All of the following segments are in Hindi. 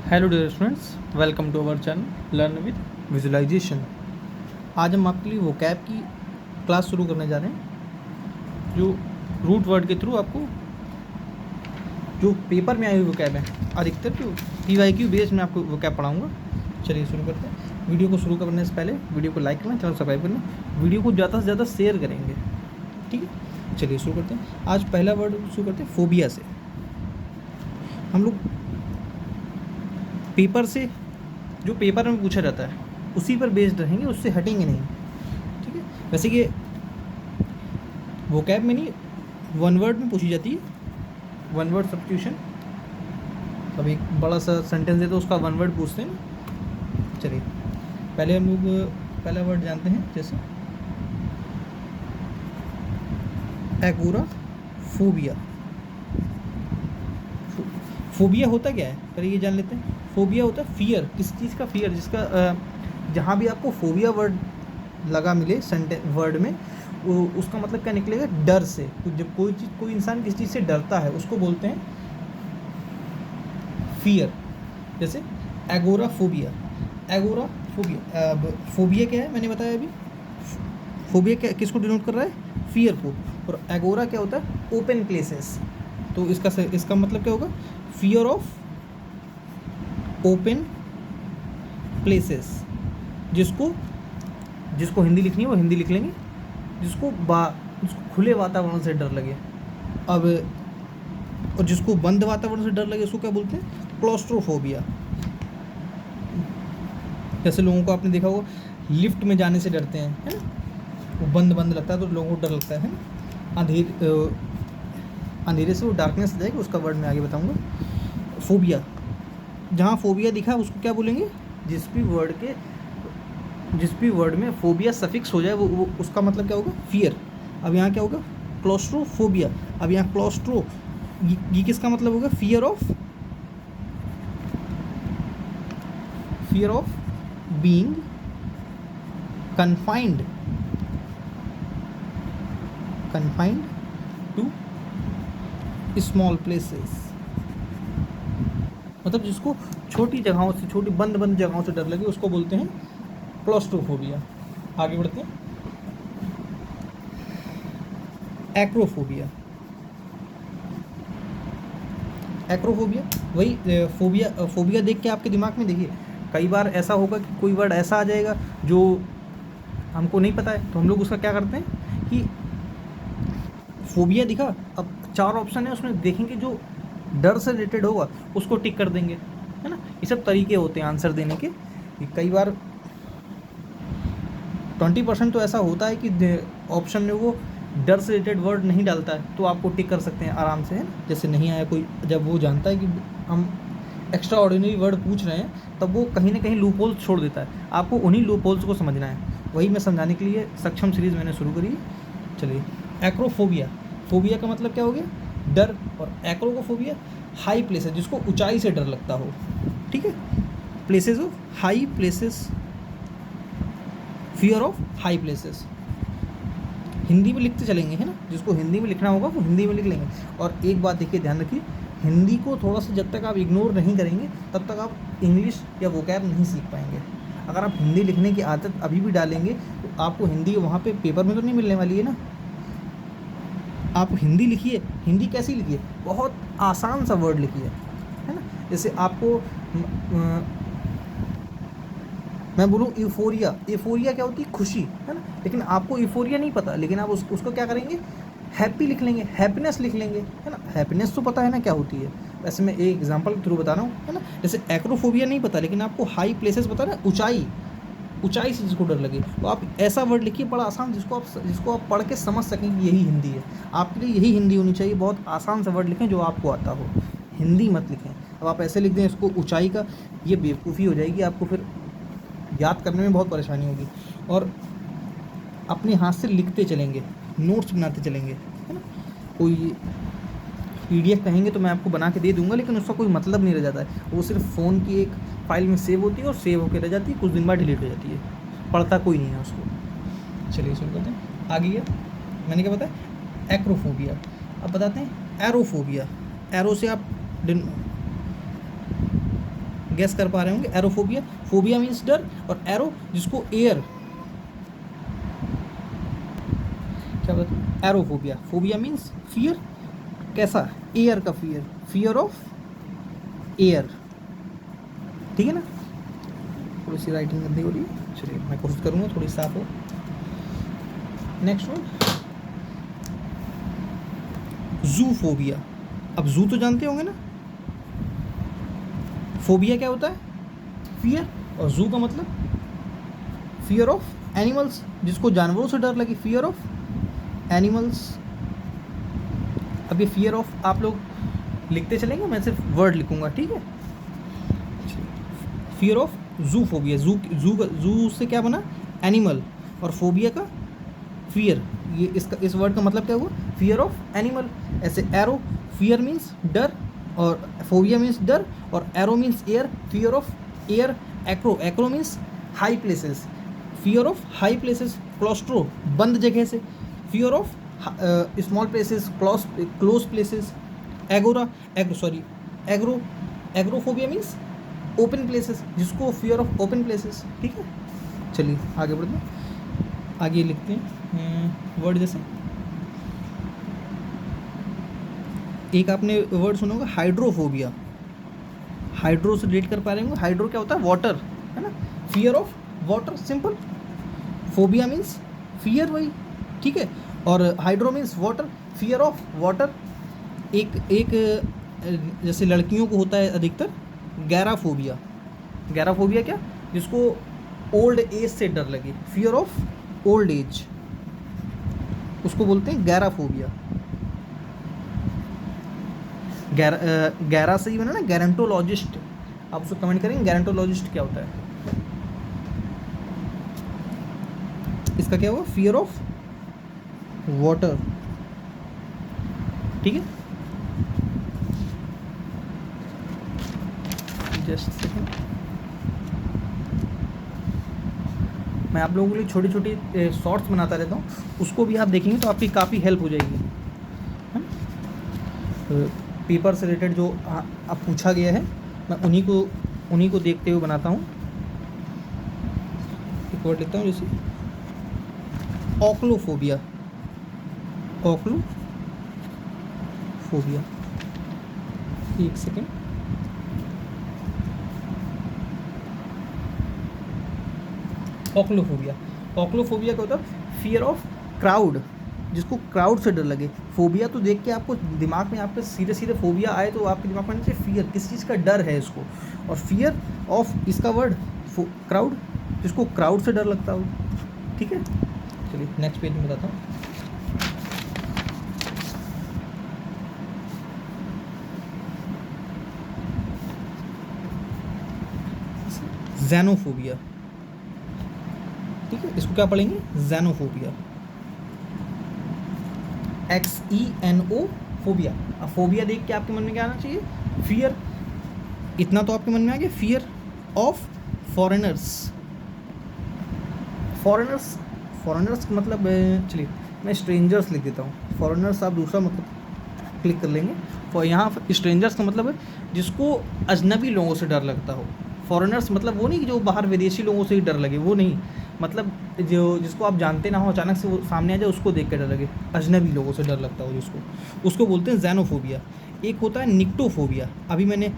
Hello dear students, welcome to our channel learn with visualisation. आज हम आपके लिए वोकैब की क्लास शुरू करने जा रहे हैं, जो रूट वर्ड के थ्रू आपको जो पेपर में आई हुई वोकैब है, अधिकतर जो PYQ बेस में आपको वोकैब पढ़ाऊँगा। चलिए शुरू करते हैं। वीडियो को शुरू करने से पहले वीडियो को लाइक करना, चैनल सब्सक्राइब करना, वीडियो को ज़्यादा से ज़्यादा शेयर करेंगे, ठीक है। चलिए शुरू करते हैं। आज पहला वर्ड शुरू करते हैं फोबिया से। हम लोग पेपर से, जो पेपर में पूछा जाता है उसी पर बेस्ड रहेंगे, उससे हटेंगे नहीं, ठीक है। वैसे कि वोकैब में नहीं, वन वर्ड में पूछी जाती है, वन वर्ड सब्स्टिट्यूशन। अब एक बड़ा सा सेंटेंस है तो उसका वन वर्ड पूछते हैं ना। चलिए पहले हम लोग पहला वर्ड जानते हैं, जैसे एगोराफोबिया। फोबिया होता क्या है, पहले ये जान लेते हैं। फोबिया होता है फियर, किस चीज़ का फियर, जिसका जहाँ भी आपको फोबिया वर्ड लगा मिले वर्ड में, उसका मतलब क्या निकलेगा, डर से। जब कोई इंसान किसी चीज़ से डरता है उसको बोलते हैं फियर। जैसे एगोराफोबिया। एगोराफोबिया, फोबिया क्या है मैंने बताया अभी। फोबिया क्या, किसको डिनोट कर रहा है, फियर को। और एगोरा क्या होता है, ओपन प्लेसेस। तो इसका मतलब क्या होगा, फियर ऑफ ओपन प्लेसेस। जिसको हिंदी लिखनी है वो हिंदी लिख लेंगे, जिसको खुले वातावरण से डर लगे। अब और जिसको बंद वातावरण से डर लगे उसको क्या बोलते हैं, क्लॉस्ट्रोफोबिया। जैसे लोगों को आपने देखा होगा लिफ्ट में जाने से डरते हैं, है ना, वो बंद लगता है तो लोगों को डर लगता है ना। अंधेरे से वो डार्कनेस जाएगी, उसका वर्ड मैं आगे बताऊंगा। फोबिया, जहाँ फोबिया दिखा है उसको क्या बोलेंगे, जिस भी वर्ड में फोबिया सफिक्स हो जाए वो उसका मतलब क्या होगा, फियर। अब यहाँ क्या होगा, क्लॉस्ट्रोफोबिया। अब यहाँ क्लॉस्ट्रो, ये किसका मतलब होगा, fear of being confined to small places. मतलब जिसको छोटी जगहों से, छोटी बंद जगहों से डर लगे उसको बोलते हैं क्लॉस्ट्रोफोबिया। आगे बढ़ते हैं। एक्रोफोबिया। वही फोबिया देख के आपके दिमाग में देखिए, कई बार ऐसा होगा कि कोई वर्ड ऐसा आ जाएगा जो हमको नहीं पता है, तो हम लोग उसका क्या करते हैं कि फोबिया दिखा, अब 4 ऑप्शन है उसमें, देखेंगे जो डर से रिलेटेड होगा उसको टिक कर देंगे, है ना। ये सब तरीके होते हैं आंसर देने के। कई बार 20% तो ऐसा होता है कि ऑप्शन में वो डर से रिलेटेड वर्ड नहीं डालता है, तो आपको टिक कर सकते हैं आराम से, है ना। जैसे नहीं आया कोई, जब वो जानता है कि हम एक्स्ट्रा ऑर्डिनरी वर्ड पूछ रहे हैं, तब वो कहीं ना कहीं लूप होल्स छोड़ देता है। आपको उन्हीं लूप होल्स को समझना है, वही मैं समझाने के लिए सक्षम सीरीज़ मैंने शुरू करी है। चलिए, एक्रोफोबिया। फोबिया का मतलब क्या हो गया, डर। और एक्रोफोबिया हाई प्लेसेस, जिसको ऊंचाई से डर लगता हो, ठीक है। Places of high places, fear of high places. Hindi में लिखते चलेंगे, है ना, जिसको हिंदी में लिखना होगा वो हिंदी में लिख लेंगे। और एक बात देखिए, ध्यान रखिए, हिंदी को थोड़ा सा जब तक आप इग्नोर नहीं करेंगे तब तक आप इंग्लिश या वोकैब नहीं सीख पाएंगे। अगर आप हिंदी लिखने की आदत अभी भी डालेंगे तो आपको हिंदी वहाँ पे पेपर में तो नहीं मिलने वाली है ना। आप हिंदी लिखिए, हिंदी कैसी लिखिए, बहुत आसान सा वर्ड लिखिए, है ना। जैसे आपको मैं बोलूँ यूफोरिया, यूफोरिया क्या होती है, खुशी, है ना। लेकिन आपको यूफोरिया नहीं पता, लेकिन आप उसको क्या करेंगे, हैप्पी लिख लेंगे, हैप्पीनेस लिख लेंगे, है ना। हैप्पीनेस तो पता है ना क्या होती है। वैसे मैं एक एग्जांपल के थ्रू बता रहा हूँ, है ना। जैसे एक्रोफोबिया नहीं पता, लेकिन आपको हाई प्लेसेस पता है, ऊंचाई से जिसको डर लगे, तो आप ऐसा वर्ड लिखिए बड़ा आसान, जिसको आप पढ़ के समझ सकें कि यही हिंदी है। आपके लिए यही हिंदी होनी चाहिए, बहुत आसान सा वर्ड लिखें जो आपको आता हो, हिंदी मत लिखें। अब आप ऐसे लिख दें इसको ऊंचाई का, ये बेवकूफ़ी हो जाएगी, आपको फिर याद करने में बहुत परेशानी होगी। और अपने हाथ से लिखते चलेंगे, नोट्स बनाते चलेंगे, है ना। कोई PDF कहेंगे तो मैं आपको बना के दे दूंगा, लेकिन उसका कोई मतलब नहीं रह जाता है, वो सिर्फ फ़ोन की एक फ़ाइल में सेव होती है और सेव होकर रह जाती है, कुछ दिन बाद डिलीट हो जाती है, पढ़ता कोई नहीं है उसको। चलिए शुरू करते हैं। आगे ये मैंने क्या बताया, एक्रोफोबिया। अब बताते हैं एरोफोबिया। एरो से आप गैस कर पा रहे होंगे, एरोफोबिया। फोबिया मीन्स डर, और एरो जिसको एयर, क्या बता, एरोफोबिया। फोबिया मीन्स फियर, कैसा, एयर का फियर, फियर ऑफ एयर, ठीक है ना। थोड़ी सी राइटिंग गंदी हो रही है, चलिए मैं कोशिश करूँगा थोड़ी साफ हो। Next one, zoophobia. अब जू तो जानते होंगे ना, फोबिया क्या होता है, फियर, और जू का मतलब फियर ऑफ एनिमल्स, जिसको जानवरों से डर लगे, फियर ऑफ एनिमल्स। अब ये फियर ऑफ आप लोग लिखते चलेंगे, मैं सिर्फ वर्ड लिखूंगा, ठीक है। फियर ऑफ जूफोबिया, जू से क्या बना, एनिमल, और फोबिया का फियर, ये इसका इस वर्ड का मतलब क्या हुआ, फियर ऑफ एनिमल। ऐसे एरो, फियर मीन्स डर, और फोबिया मीन्स डर, और aero means air, fear of air. Acro, acro means high places, fear of high places. Claustro, बंद जगह से, fear of small places, close places. Agora, agro, agrophobia means open places, जिसको फियर ऑफ ओपन प्लेसेस, ठीक है। चलिए आगे बढ़ते हैं, आगे लिखते हैं वर्ड। जैसे एक आपने वर्ड सुना होगा हाइड्रोफोबिया, हाइड्रो से रिलेट कर पा रहे होंगे, हाइड्रो क्या होता है, वाटर, है ना, fear of water, simple. Phobia means fear, वही, ठीक है, और hydro means water, fear of water. एक जैसे लड़कियों को होता है अधिकतर गैराफोबिया, गैराफोबिया क्या, जिसको ओल्ड एज से डर लगे, फियर ऑफ ओल्ड एज, उसको बोलते हैं गैराफोबिया। गैरा से ही बना ना, गैरेंटोलॉजिस्ट, आप उसको कमेंट करेंगे गैरेंटोलॉजिस्ट क्या होता है। इसका क्या हुआ, फियर ऑफ वाटर, ठीक है। जस्ट सेकंड, मैं आप लोगों के लिए छोटी छोटी शॉर्ट्स बनाता रहता हूँ, उसको भी आप देखेंगे तो आपकी काफ़ी हेल्प हो जाएगी, है ना। पेपर से रिलेटेड जो अब पूछा गया है, मैं उन्हीं को देखते हुए बनाता हूँ। एक वर्ड लिखता हूँ, जैसे ऑक्लोफोबिया, ऑक्लोफोबिया, एक सेकेंड, ऑक्लोफोबिया। ऑक्लोफोबिया क्या होता है, फियर ऑफ क्राउड, जिसको क्राउड से डर लगे। फोबिया तो देख के आपको दिमाग में आपके सीधे सीधे फोबिया आए तो आपके दिमाग में फियर, किस चीज़ का डर है इसको, और फियर ऑफ इसका वर्ड क्राउड, जिसको क्राउड से डर लगता हो, ठीक है। चलिए नेक्स्ट पेज में बताता हूँ। ज़ैनोफोबिया, ठीक है, इसको क्या पढ़ेंगे, ज़ैनोफोबिया, XENO फोबिया। अब फोबिया देख के आपके मन में क्या आना चाहिए, फियर, इतना तो आपके मन में आ गया, फियर ऑफ फॉरेनर्स। फॉरेनर्स का मतलब, चलिए मैं स्ट्रेंजर्स लिख देता हूँ, फॉरेनर्स आप दूसरा मतलब क्लिक कर लेंगे। और यहाँ स्ट्रेंजर्स का मतलब है जिसको अजनबी लोगों से डर लगता हो। फॉरेनर्स मतलब वो नहीं कि जो बाहर विदेशी लोगों से ही डर लगे, वो नहीं, मतलब जो जिसको आप जानते ना हो, अचानक से वो सामने आ जाए उसको देख कर डर लगे, अजनबी लोगों से डर लगता हो जिसको, उसको बोलते हैं ज़ैनोफोबिया। एक होता है निक्टोफोबिया, अभी मैंने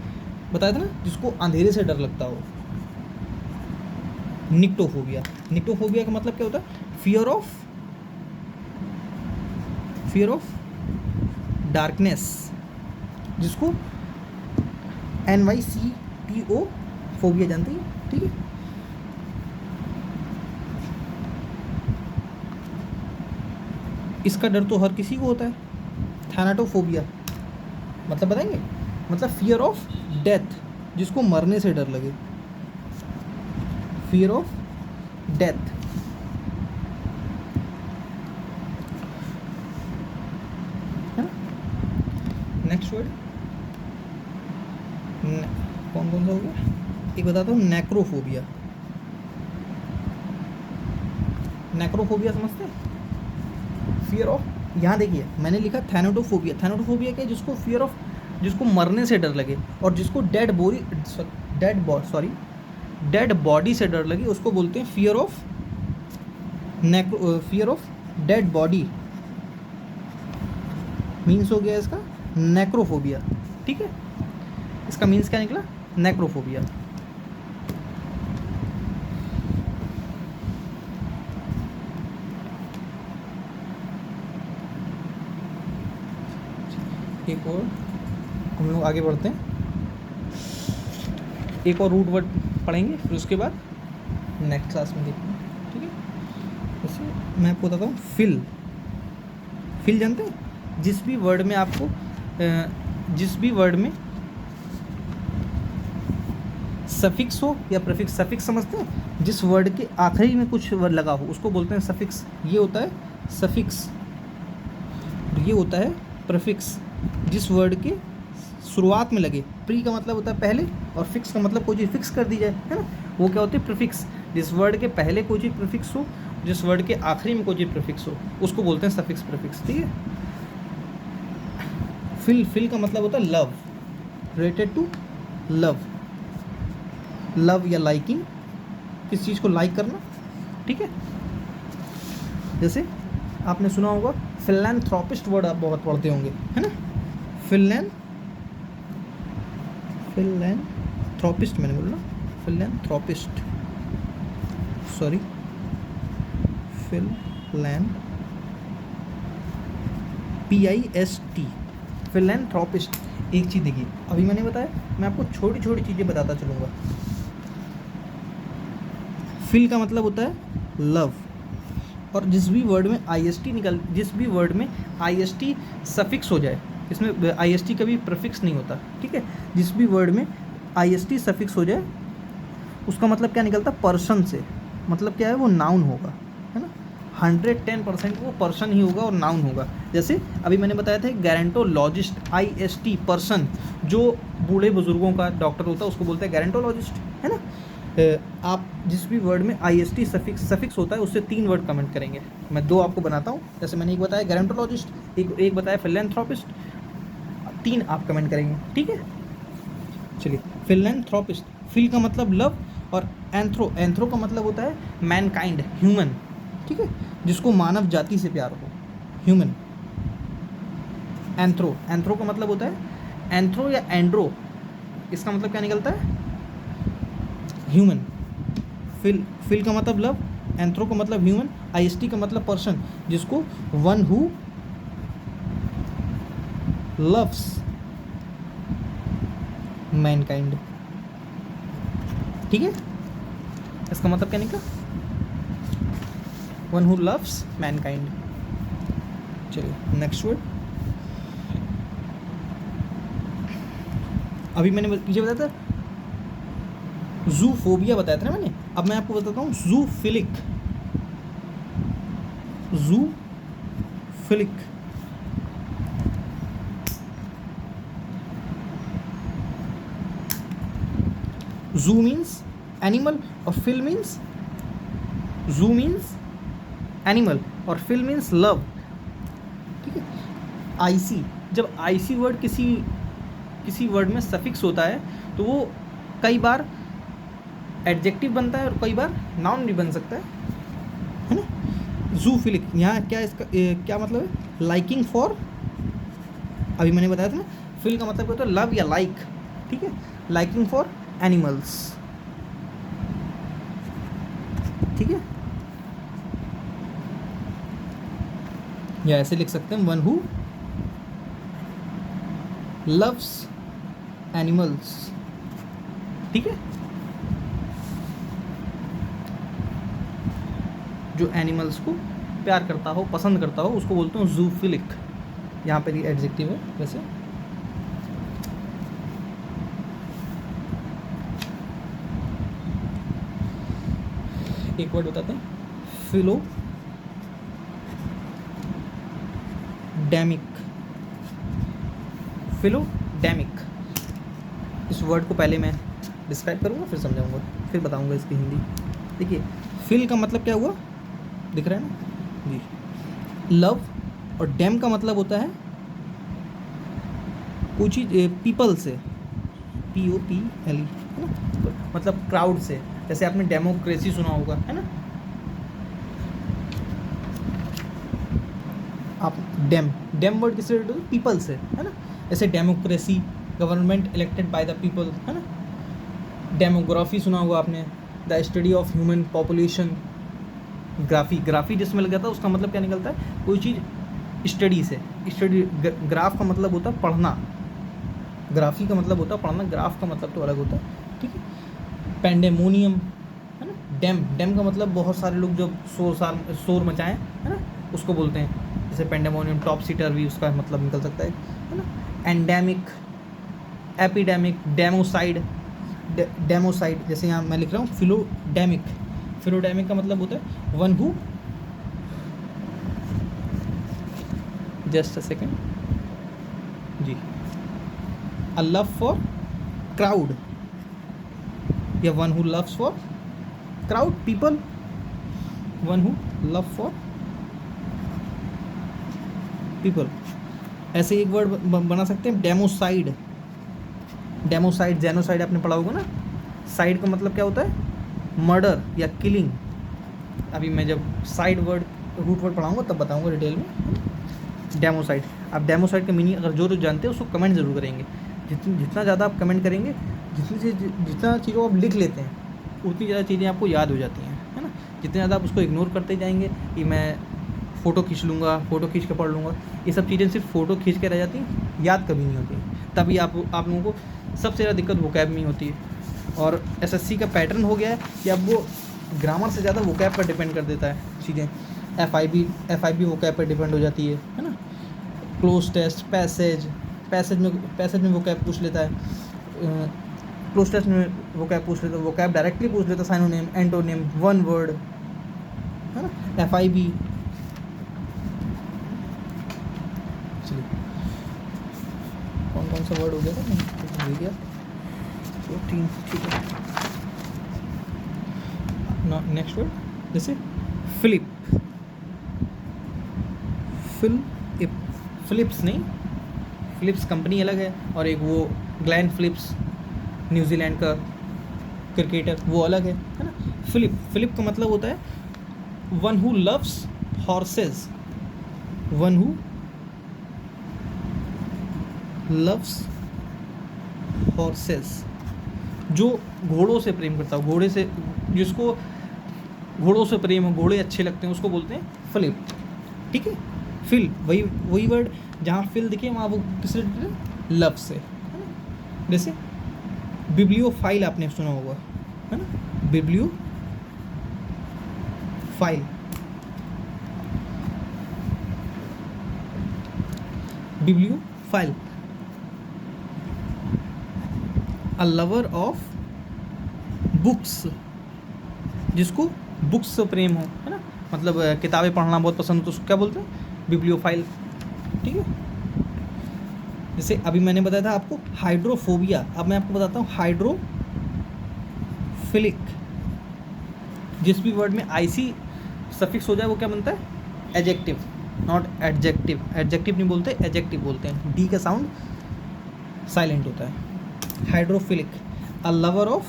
बताया था ना, जिसको अंधेरे से डर लगता हो, निक्टोफोबिया। निक्टोफोबिया का मतलब क्या होता है, फियर ऑफ डार्कनेस, जिसको NYCTO फोबिया जानते हैं, ठीक है। इसका डर तो हर किसी को होता है। थैनाटोफोबिया मतलब बताएंगे, मतलब फियर ऑफ डेथ, जिसको मरने से डर लगे, फियर ऑफ डेथ, है ना। नेक्स्ट वर्ड कौन कौन सा हो गया, एक बताता हूँ, नेक्रोफोबिया। नेक्रोफोबिया समझते हैं, फियर ऑफ, यहाँ देखिए मैंने लिखा थैनाटोफोबिया। थैनाटोफोबिया क्या है, जिसको फियर ऑफ, जिसको मरने से डर लगे, और जिसको डेड बॉडी से डर लगे उसको बोलते हैं fear of dead body, means हो गया इसका नेक्रोफोबिया। ठीक है, इसका मीन्स क्या निकला? नेक्रोफोबिया। एक और हम लोग आगे बढ़ते हैं, एक और रूट वर्ड पढ़ेंगे, फिर उसके बाद नेक्स्ट क्लास में देखते हैं। ठीक है, जैसे मैं आपको बताता हूँ फिल जानते हैं? जिस भी वर्ड में आपको जिस भी वर्ड में सफिक्स हो या प्रीफिक्स, सफिक्स समझते हैं? जिस वर्ड के आखिरी में कुछ वर्ड लगा हो उसको बोलते हैं सफिक्स। ये होता है सफिक्स, ये होता है प्रीफिक्स। जिस वर्ड के शुरुआत में लगे, प्री का मतलब होता है पहले और फिक्स का मतलब कोई चीज़ फिक्स कर दी जाए, है ना, वो क्या होती है? प्रीफिक्स। जिस वर्ड के पहले कोई चीज़ प्रीफिक्स हो, जिस वर्ड के आखिरी में कोई चीज़ प्रीफिक्स हो, उसको बोलते हैं सफिक्स प्रीफिक्स। ठीक है, फिल का मतलब होता है लव, रिलेटेड टू लव या लाइकिंग, किस चीज़ को लाइक करना। ठीक है, जैसे आपने सुना होगा फिलैंथ्रोपिस्ट, वर्ड आप बहुत पढ़ते होंगे, है ना? फिलैंथ्रोपिस्ट मैंने बोला, फिलैंथ्रोपिस्ट, सॉरी, PIST, फिलैंथ्रोपिस्ट। एक चीज़ देखिए, अभी मैंने बताया, मैं आपको छोटी छोटी चीज़ें बताता चलूँगा। फिल का मतलब होता है लव, और जिस भी वर्ड में जिस भी वर्ड में IST सफिक्स हो जाए, इसमें IST कभी प्रीफिक्स नहीं होता। ठीक है, जिस भी वर्ड में IST सफिक्स हो जाए उसका मतलब क्या निकलता? पर्सन से। मतलब क्या है? वो नाउन होगा, है ना? 110% वो पर्सन ही होगा और नाउन होगा। जैसे अभी मैंने बताया था गैरेंटोलॉजिस्ट, IST पर्सन, जो बूढ़े बुजुर्गों का डॉक्टर होता है उसको बोलते हैं गैरेंटोलॉजिस्ट, है ना? आप जिस भी वर्ड में IST सफिक्स होता है उससे 3 वर्ड कमेंट करेंगे। मैं 2 आपको बनाता हूँ, जैसे मैंने एक बताया गैरेंटोलॉजिस्ट, एक बताया फिलैंथ्रोपिस्ट, 3 आप कमेंट करेंगे। ठीक है, चलिए, फिलैंथ्रोपिस्ट, फिल का मतलब लव, और एंथ्रो का मतलब होता है मैनकाइंड, ह्यूमन। ठीक है, जिसको मानव जाति से प्यार हो, ह्यूमन। एंथ्रो का मतलब होता है एंथ्रो या एंड्रो, इसका मतलब क्या निकलता है? ह्यूमन। फिल का मतलब लव, एंथ्रो का मतलब ह्यूमन, IST का मतलब पर्सन, जिसको वन हु लव्स मैनकाइंड। ठीक है, इसका मतलब क्या निकला? One who loves Mankind. चलिए नेक्स्ट वर्ड। अभी मैंने पीछे बताया था ज़ूफोबिया बताया था ना मैंने, अब मैं आपको बताता हूँ ज़ूफिलिक। ज़ू मीन्स एनिमल और phil means, zoo means animal और फिल मीन्स लव। ठीक है, IC, जब IC वर्ड किसी वर्ड में सफिक्स होता है तो वो कई बार एडजेक्टिव बनता है और कई बार नाउन भी बन सकता है ना? ज़ूफिलिक, यहाँ क्या इसका क्या मतलब है? लाइकिंग फॉर, अभी मैंने बताया था ना, फिल का मतलब होता है लव या लाइक। ठीक है, लाइकिंग फॉर एनिमल्स। ठीक है, या ऐसे लिख सकते हैं, वन हु लव्स एनिमल्स। ठीक है, जो एनिमल्स को प्यार करता हो, पसंद करता हो, उसको बोलते हैं ज़ूफिलिक। यहाँ पर ये एडजेक्टिव है। वैसे एक वर्ड बताते हैं, फिलोडेमिक। इस वर्ड को पहले मैं डिस्क्राइब करूँगा, फिर समझाऊंगा, फिर बताऊंगा इसकी हिंदी। देखिए, फिल का मतलब क्या हुआ, दिख रहा है ना जी, लव, और डैम का मतलब होता है कुछ चीज़ पीपल से, POPLE, है ना, तो मतलब क्राउड से, जैसे आपने डेमोक्रेसी सुना होगा, है ना, आप डेम वर्ड किससे रिलेटेड होता है, पीपल से, है ना, जैसे democracy, government elected by the people, है ना। डेमोग्राफी सुना होगा आपने, the study of human population. Graphy जिसमें लग जाता है उसका मतलब क्या निकलता है, कोई चीज़ स्टडी से, स्टडी, ग्राफ का मतलब होता है पढ़ना, ग्राफी का मतलब होता है पढ़ना, ग्राफ का मतलब तो अलग होता है, ठीक है। पेंडेमोनियम, है ना, डैम का मतलब बहुत सारे लोग जो शोर मचाएं, है ना, उसको बोलते हैं, जैसे पेंडेमोनियम, टॉप सीटर भी उसका मतलब निकल सकता है ना। एंडेमिक, एपिडेमिक, डेमोसाइड, जैसे यहाँ मैं लिख रहा हूँ फिलोडेमिक का मतलब होता है one who, just a second जी, अ लव फॉर क्राउड, या one who loves for crowd people, one who love for people. ऐसे एक वर्ड बना सकते हैं डेमोसाइड, जेनोसाइड आपने पढ़ा होगा ना, साइड का मतलब क्या होता है, मर्डर या किलिंग। अभी मैं जब साइड वर्ड रूट वर्ड पढ़ाऊंगा तब बताऊंगा डिटेल में। डेमोसाइड, आप डेमोसाइड का मीनिंग अगर जो जानते हैं उसको कमेंट ज़रूर करेंगे, जितना ज़्यादा आप कमेंट करेंगे, जितना चीज़ों को आप लिख लेते हैं उतनी ज़्यादा चीज़ें आपको याद हो जाती हैं, है ना। जितने ज़्यादा आप उसको इग्नोर करते जाएंगे कि मैं फ़ोटो खींच लूँगा, फ़ोटो खींच के पढ़ लूँगा, ये सब चीज़ें सिर्फ फ़ोटो खींच के रह जाती हैं, याद कभी नहीं होती। तभी आप लोगों को सबसे ज़्यादा दिक्कत वोकैब में ही होती है। और एसएससी का पैटर्न हो गया है कि अब वो ग्रामर से ज़्यादा वोकैब पर डिपेंड कर देता है चीज़ें। एफ आई बी वोकैब पर डिपेंड हो जाती है ना। क्लोज टेस्ट, पैसेज में वोकैब पूछ लेता है, क्लोज टेस्ट में वोकैब पूछ लेता है, वोकैब डायरेक्टली पूछ लेता है, साइनोनिम, एंटोनिम, वन वर्ड, है ना। एफ.आई.बी, चलिए कौन सा वर्ड हो गया था, मैंने भूल गया, 3, ठीक है। नेक्स्ट वर्ड जैसे फिलिप्स नहीं, फिलिप्स कंपनी अलग है, और एक वो ग्लेन फिलिप्स न्यूजीलैंड का क्रिकेटर, वो अलग है ना। फिलिप का मतलब होता है one who loves horses, one who loves horses, जो घोड़ों से प्रेम करता हो, जिसको घोड़ों से प्रेम हो, घोड़े अच्छे लगते हैं, उसको बोलते हैं फिलिप, ठीक है। फिल, वही वर्ड जहाँ फिल दिखे वहाँ वो किस रिलेटेड, लव से, है ना। जैसे बिब्लियोफाइल आपने सुना होगा, है ना, bibliophile, a lover of books, जिसको बुक्स से प्रेम हो, है ना, मतलब किताबें पढ़ना बहुत पसंद हो, तो उसको क्या बोलते हैं, बिब्लियोफाइल, ठीक है। जैसे अभी मैंने बताया था आपको हाइड्रोफोबिया, अब मैं आपको बताता हूँ हाइड्रोफिलिक। जिस भी वर्ड में आईसी सफिक्स हो जाए वो क्या बनता है, एडजेक्टिव, नॉट एडजेक्टिव। एडजेक्टिव नहीं बोलते, एडजेक्टिव बोलते हैं, डी का साउंड साइलेंट होता है। हाइड्रोफिलिक, अ लवर ऑफ,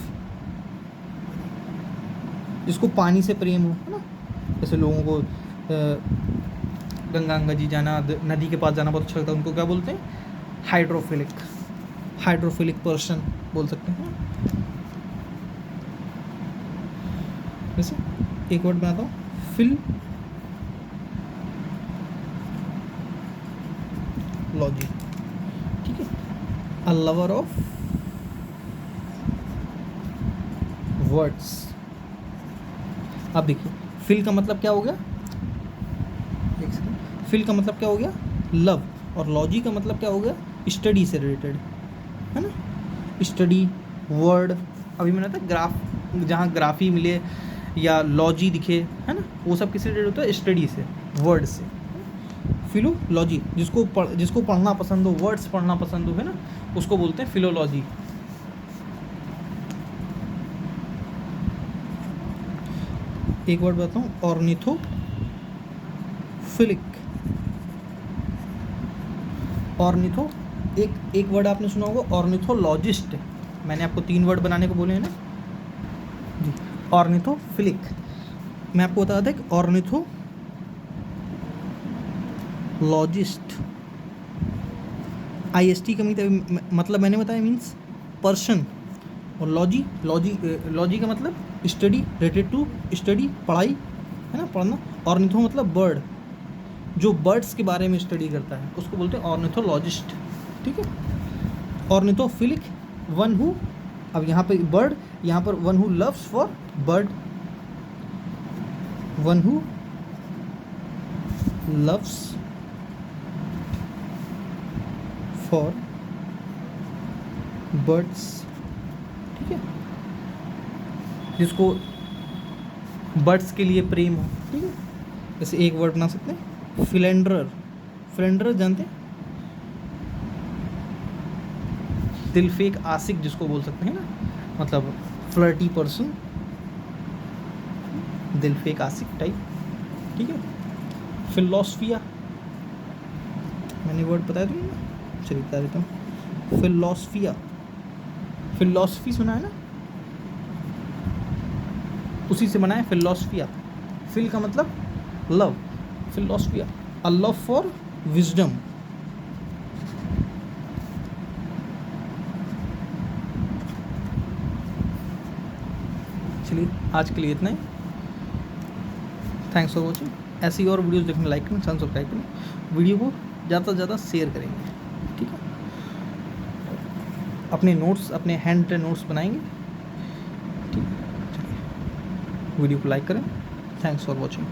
जिसको पानी से प्रेम हो, है ना, जैसे लोगों को गंगा जी जाना, नदी के पास जाना बहुत अच्छा लगता है, उनको क्या बोलते हैं, हाइड्रोफिलिक पर्सन बोल सकते हैं। जैसे एक वर्ड बनाता हूँ, फिलॉजी, ठीक है, अ लवर ऑफ वर्ड्स। अब देखिए फिल का मतलब क्या हो गया, फिल का मतलब क्या हो गया, लव, और लॉजी का मतलब क्या हो गया, स्टडी से रिलेटेड, है ना, स्टडी वर्ड। अभी मैंने बताया ग्राफ, जहाँ ग्राफी मिले या लॉजी दिखे, है ना, वो सब किससे रिलेटेड होता है, स्टडी से, वर्ड से। फिलोलॉजी, जिसको पढ़ना पसंद हो, वर्ड्स पढ़ना पसंद हो, है ना, उसको बोलते हैं फिलोलॉजी। एक वर्ड बताता हूँ, ऑर्निथो, एक वर्ड आपने सुना होगा ऑर्निथोलॉजिस्ट, मैंने आपको 3 वर्ड बनाने को बोले हैं ना जी। ऑर्निथोफिलिक, मैं आपको बताया था कि ऑर्निथोलॉजिस्ट, IST का मतलब मैंने बताया मीन्स पर्सन, और लॉजी का मतलब स्टडी, रिलेटेड टू स्टडी, पढ़ाई है ना, पढ़ना। ऑर्निथो मतलब बर्ड, जो बर्ड्स के बारे में स्टडी करता है उसको बोलते हैं ऑर्निथोलॉजिस्ट, ठीक है। ऑर्निथोफिलिक वन हु, अब यहाँ पे बर्ड, यहाँ पर one who loves for bird, one who loves for birds, ठीक है, जिसको बर्ड्स के लिए प्रेम हो, ठीक है। जैसे एक वर्ड बना सकते हैं फिलेंडरर, फिलेंडरर जानते हैं, दिलफेक आशिक जिसको बोल सकते हैं ना, मतलब फ्लर्टी पर्सन, दिलफेक आशिक टाइप, ठीक है। फिलोसफिया, मैंने वर्ड बताया था, चलिए बता देता हूँ। फिलोसफिया, फिलोसफी सुना है ना, उसी से बना है फिलोसफिया। फिल का मतलब love, philosophia a love for wisdom. चलिए आज के लिए इतना ही, थैंक्स फॉर वॉचिंग। ऐसी और वीडियोस देखने लाइक करें, चैनल सब्सक्राइब करें, वीडियो को ज़्यादा से ज़्यादा शेयर करेंगे, ठीक है। अपने नोट्स, अपने हैंड रिटन नोट्स बनाएंगे, ठीक है। चलिए वीडियो को लाइक करें, थैंक्स फॉर वॉचिंग।